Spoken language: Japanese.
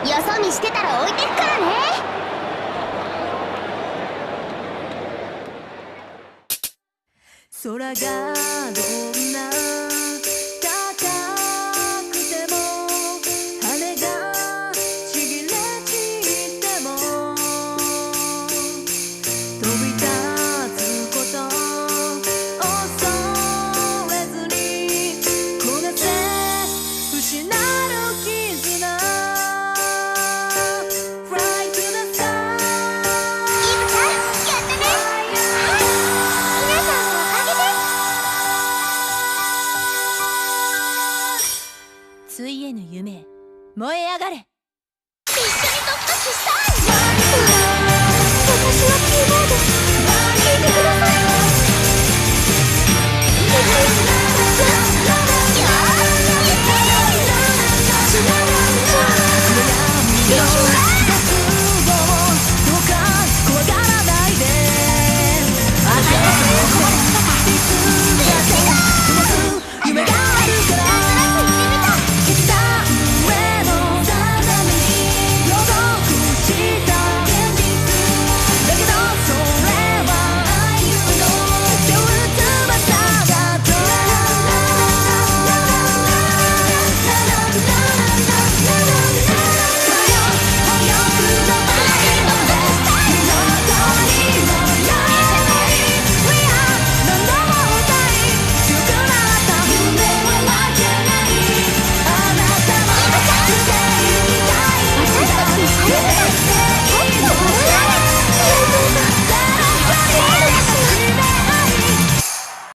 よそ見してたら置いてくからね。空がどんな高くても羽がちぎれ散っても飛び立つこと恐れずに焦がせ失う絆 Fly to the sky イブちゃんやったね。はい皆さんのおかげです。ついえぬ夢へ燃え上がれ。一緒にドキドキしたい。私のキーボード弾いてください。